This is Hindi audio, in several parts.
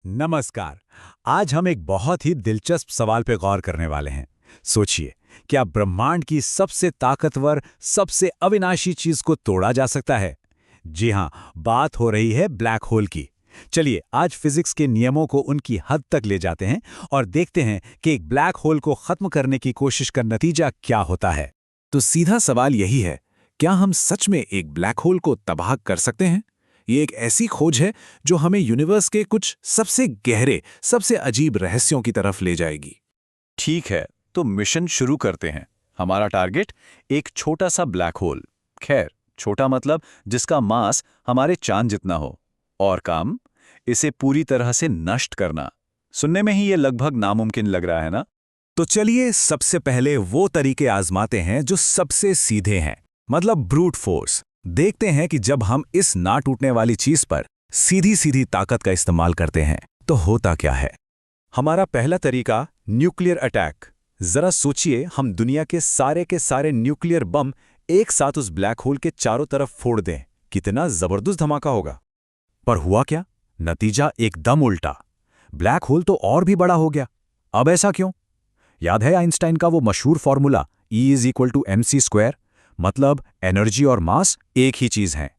नमस्कार। आज हम एक बहुत ही दिलचस्प सवाल पे गौर करने वाले हैं। सोचिए, क्या ब्रह्मांड की सबसे ताकतवर, सबसे अविनाशी चीज को तोड़ा जा सकता है? जी हां, बात हो रही है ब्लैक होल की। चलिए आज फिजिक्स के नियमों को उनकी हद तक ले जाते हैं और देखते हैं कि एक ब्लैक होल को खत्म करने की कोशिश का नतीजा क्या होता है। तो सीधा सवाल यही है, क्या हम सच में एक ब्लैक होल को तबाह कर सकते हैं? ये एक ऐसी खोज है जो हमें यूनिवर्स के कुछ सबसे गहरे, सबसे अजीब रहस्यों की तरफ ले जाएगी। ठीक है, तो मिशन शुरू करते हैं। हमारा टारगेट एक छोटा सा ब्लैक होल। खैर, छोटा मतलब जिसका मास हमारे चांद जितना हो। और काम, इसे पूरी तरह से नष्ट करना। सुनने में ही ये लगभग नामुमकिन लग रहा है ना? तो चलिए सबसे पहले वो तरीके आजमाते हैं जो सबसे सीधे हैं, मतलब ब्रूट फोर्स। देखते हैं कि जब हम इस ना टूटने वाली चीज पर सीधी सीधी ताकत का इस्तेमाल करते हैं तो होता क्या है। हमारा पहला तरीका, न्यूक्लियर अटैक। जरा सोचिए, हम दुनिया के सारे न्यूक्लियर बम एक साथ उस ब्लैक होल के चारों तरफ फोड़ दें, कितना जबरदस्त धमाका होगा। पर हुआ क्या? नतीजा एकदम उल्टा। ब्लैक होल तो और भी बड़ा हो गया। अब ऐसा क्यों? याद है आइंस्टाइन का वो मशहूर फॉर्मूला E=mc², मतलब एनर्जी और मास एक ही चीज है।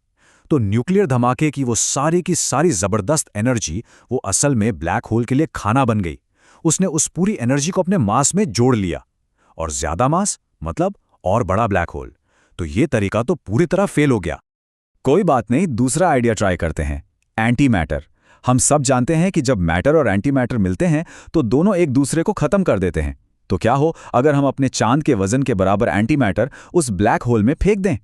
तो न्यूक्लियर धमाके की सारी की सारी जबरदस्त एनर्जी वो असल में ब्लैक होल के लिए खाना बन गई। उसने उस पूरी एनर्जी को अपने मास में जोड़ लिया। और ज्यादा मास मतलब और बड़ा ब्लैक होल। तो ये तरीका तो पूरी तरह फेल हो गया। कोई बात नहीं, दूसरा आइडिया ट्राई करते हैं, एंटी मैटर। हम सब जानते हैं कि जब मैटर और एंटी मैटर मिलते हैं तो दोनों एक दूसरे को खत्म कर देते हैं। तो क्या हो अगर हम अपने चांद के वजन के बराबर एंटी मैटर उस ब्लैक होल में फेंक दें?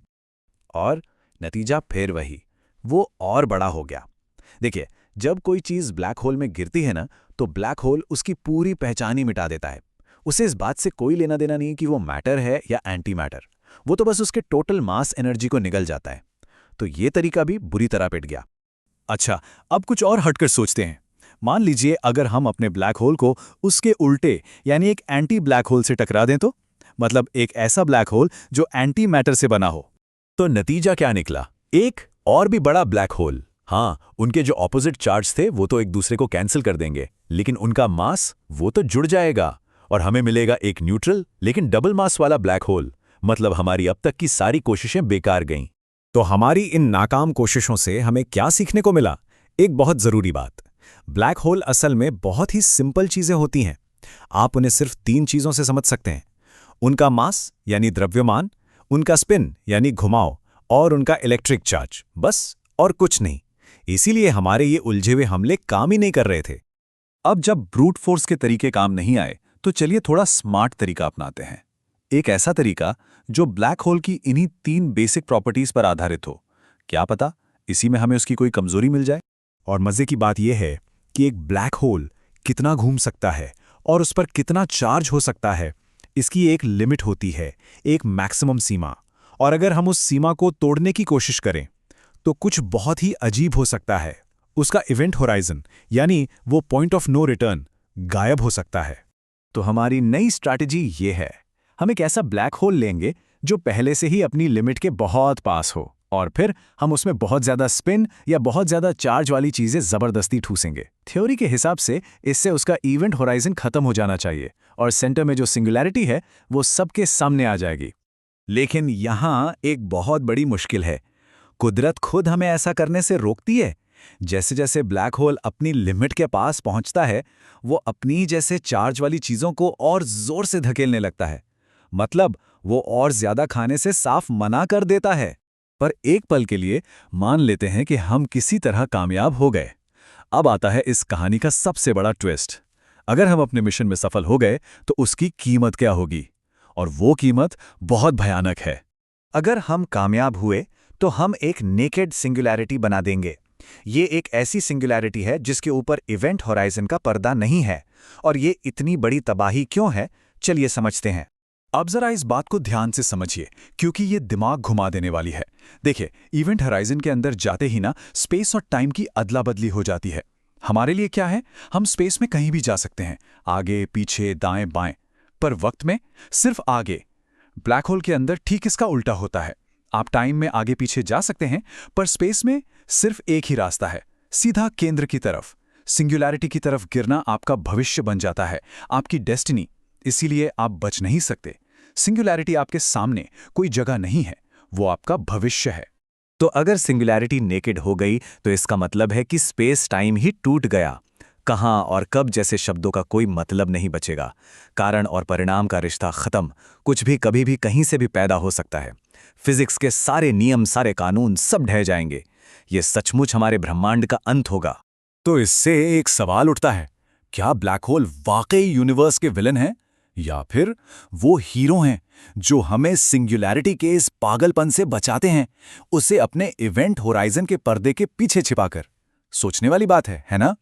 और नतीजा फिर वही, वो और बड़ा हो गया। देखिए, जब कोई चीज ब्लैक होल में गिरती है ना, तो ब्लैक होल उसकी पूरी पहचान ही मिटा देता है। उसे इस बात से कोई लेना देना नहीं कि वो मैटर है या एंटी मैटर। वो तो बस उसके टोटल मास एनर्जी को निगल जाता है। तो ये तरीका भी बुरी तरह पिट गया। अच्छा, अब कुछ और हटकर सोचते हैं। मान लीजिए अगर हम अपने ब्लैक होल को उसके उल्टे यानी एक एंटी ब्लैक होल से टकरा दें, तो मतलब एक ऐसा ब्लैक होल जो एंटी मैटर से बना हो। तो नतीजा क्या निकला? एक और भी बड़ा ब्लैक होल। हाँ, उनके जो ऑपोजिट चार्ज थे वो तो एक दूसरे को कैंसिल कर देंगे, लेकिन उनका मास वो तो जुड़ जाएगा और हमें मिलेगा एक न्यूट्रल लेकिन डबल मास वाला ब्लैक होल। मतलब हमारी अब तक की सारी कोशिशें बेकार गईं। तो हमारी इन नाकाम कोशिशों से हमें क्या सीखने को मिला? एक बहुत जरूरी बात, ब्लैक होल असल में बहुत ही सिंपल चीजें होती हैं। आप उन्हें सिर्फ 3 चीजों से समझ सकते हैं: उनका मास यानी द्रव्यमान, उनका स्पिन यानी घुमाव, और उनका इलेक्ट्रिक चार्ज, बस और कुछ नहीं। इसीलिए हमारे ये उलझे हुए हमले काम ही नहीं कर रहे थे। अब जब ब्रूट फोर्स के तरीके काम नहीं आए, तो चलिए थोड़ा स्मार्ट तरीका अपनाते हैं। एक ऐसा तरीका जो ब्लैक होल की इन्हीं 3 बेसिक प्रॉपर्टीज पर आधारित हो। क्या पता इसी में हमें उसकी कोई कमजोरी मिल जाए। और मजे की बात यह है कि एक ब्लैक होल कितना घूम सकता है और उस पर कितना चार्ज हो सकता है, इसकी एक लिमिट होती है, एक मैक्सिमम सीमा। और अगर हम उस सीमा को तोड़ने की कोशिश करें तो कुछ बहुत ही अजीब हो सकता है। उसका इवेंट होराइजन यानी वो पॉइंट ऑफ नो रिटर्न गायब हो सकता है। तो हमारी नई स्ट्रैटेजी ये है, हम एक ऐसा ब्लैक होल लेंगे जो पहले से ही अपनी लिमिट के बहुत पास हो, और फिर हम उसमें बहुत ज्यादा स्पिन या बहुत ज्यादा चार्ज वाली चीजें जबरदस्ती ठूसेंगे। थ्योरी के हिसाब से इससे उसका इवेंट होराइजन खत्म हो जाना चाहिए और सेंटर में जो सिंगुलैरिटी है वो सबके सामने आ जाएगी। लेकिन यहां एक बहुत बड़ी मुश्किल है। कुदरत खुद हमें ऐसा करने से रोकती है। जैसे जैसे ब्लैक होल अपनी लिमिट के पास पहुंचता है, वो अपनी जैसे चार्ज वाली चीजों को और जोर से धकेलने लगता है। मतलब वो और ज्यादा खाने से साफ मना कर देता है। पर एक पल के लिए मान लेते हैं कि हम किसी तरह कामयाब हो गए। अब आता है इस कहानी का सबसे बड़ा ट्विस्ट। अगर हम अपने मिशन में सफल हो गए तो उसकी कीमत क्या होगी? और वो कीमत बहुत भयानक है। अगर हम कामयाब हुए तो हम एक नेकेड सिंगुलैरिटी बना देंगे। ये एक ऐसी सिंगुलैरिटी है जिसके ऊपर इवेंट होराइजन का पर्दा नहीं है। और ये इतनी बड़ी तबाही क्यों है, चलिए समझते हैं। अब जरा इस बात को ध्यान से समझिए, क्योंकि ये दिमाग घुमा देने वाली है। देखिए, इवेंट होराइजन के अंदर जाते ही ना स्पेस और टाइम की अदला बदली हो जाती है। हमारे लिए क्या है, हम स्पेस में कहीं भी जा सकते हैं, आगे पीछे दाएं बाएं, पर वक्त में सिर्फ आगे। ब्लैक होल के अंदर ठीक इसका उल्टा होता है। आप टाइम में आगे पीछे जा सकते हैं, पर स्पेस में सिर्फ एक ही रास्ता है, सीधा केंद्र की तरफ। सिंगुलैरिटी की तरफ गिरना आपका भविष्य बन जाता है, आपकी डेस्टिनी। इसीलिए आप बच नहीं सकते। सिंगुलैरिटी आपके सामने कोई जगह नहीं है, वो आपका भविष्य है। तो अगर सिंगुलैरिटी नेकेड हो गई तो इसका मतलब है कि स्पेस टाइम ही टूट गया। कहाँ और कब जैसे शब्दों का कोई मतलब नहीं बचेगा। कारण और परिणाम का रिश्ता खत्म। कुछ भी कभी भी कहीं से भी पैदा हो सकता है। फिजिक्स के सारे नियम, सारे कानून सब ढह जाएंगे। ये सचमुच हमारे ब्रह्मांड का अंत होगा। तो इससे एक सवाल उठता है, क्या ब्लैक होल वाकई यूनिवर्स के विलन हैं या फिर वो हीरो हैं जो हमें सिंगुलैरिटी के इस पागलपन से बचाते हैं, उसे अपने इवेंट होराइजन के पर्दे के पीछे छिपाकर? सोचने वाली बात है ना?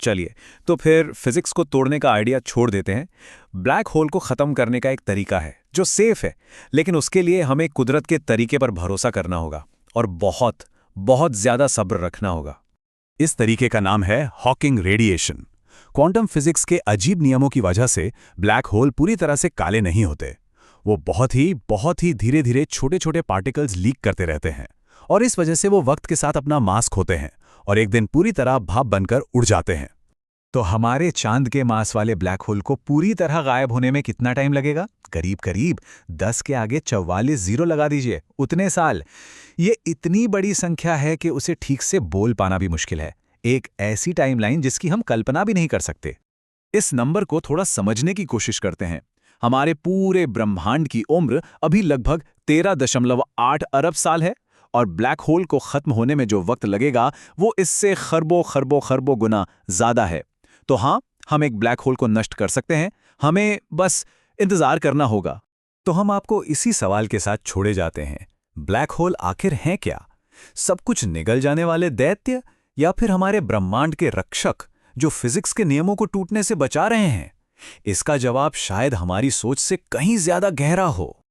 चलिए, तो फिर फिजिक्स को तोड़ने का आइडिया छोड़ देते हैं। ब्लैक होल को खत्म करने का एक तरीका है जो सेफ है, लेकिन उसके लिए हमें कुदरत के तरीके पर भरोसा करना होगा और बहुत बहुत ज्यादा सब्र रखना होगा। इस तरीके का नाम है हॉकिंग रेडिएशन। क्वांटम फिजिक्स के अजीब नियमों की वजह से ब्लैक होल पूरी तरह से काले नहीं होते। वो बहुत ही धीरे धीरे छोटे छोटे पार्टिकल्स लीक करते रहते हैं और इस वजह से वो वक्त के साथ अपना मास खोते हैं और एक दिन पूरी तरह भाप बनकर उड़ जाते हैं। तो हमारे चांद के मास वाले ब्लैक होल को पूरी तरह गायब होने में कितना टाइम लगेगा? करीब करीब 10 के आगे 44 जीरो लगा दीजिए, उतने साल। ये इतनी बड़ी संख्या है कि उसे ठीक से बोल पाना भी मुश्किल है। एक ऐसी टाइमलाइन जिसकी हम कल्पना भी नहीं कर सकते। इस नंबर को थोड़ा समझने की कोशिश करते हैं। हमारे पूरे ब्रह्मांड की उम्र अभी लगभग 13.8 अरब साल है और ब्लैक होल को खत्म होने में जो वक्त लगेगा वो इससे खरबों गुना ज्यादा है। तो हाँ, हम एक ब्लैक होल को नष्ट कर सकते हैं, हमें बस इंतजार करना होगा। तो हम आपको इसी सवाल के साथ छोड़े जाते हैं। ब्लैक होल आखिर हैं क्या? सब कुछ निगल जाने वाले दैत्य या फिर हमारे ब्रह्मांड के रक्षक जो फिजिक्स के नियमों को टूटने से बचा रहे हैं? इसका जवाब शायद हमारी सोच से कहीं ज्यादा गहरा हो।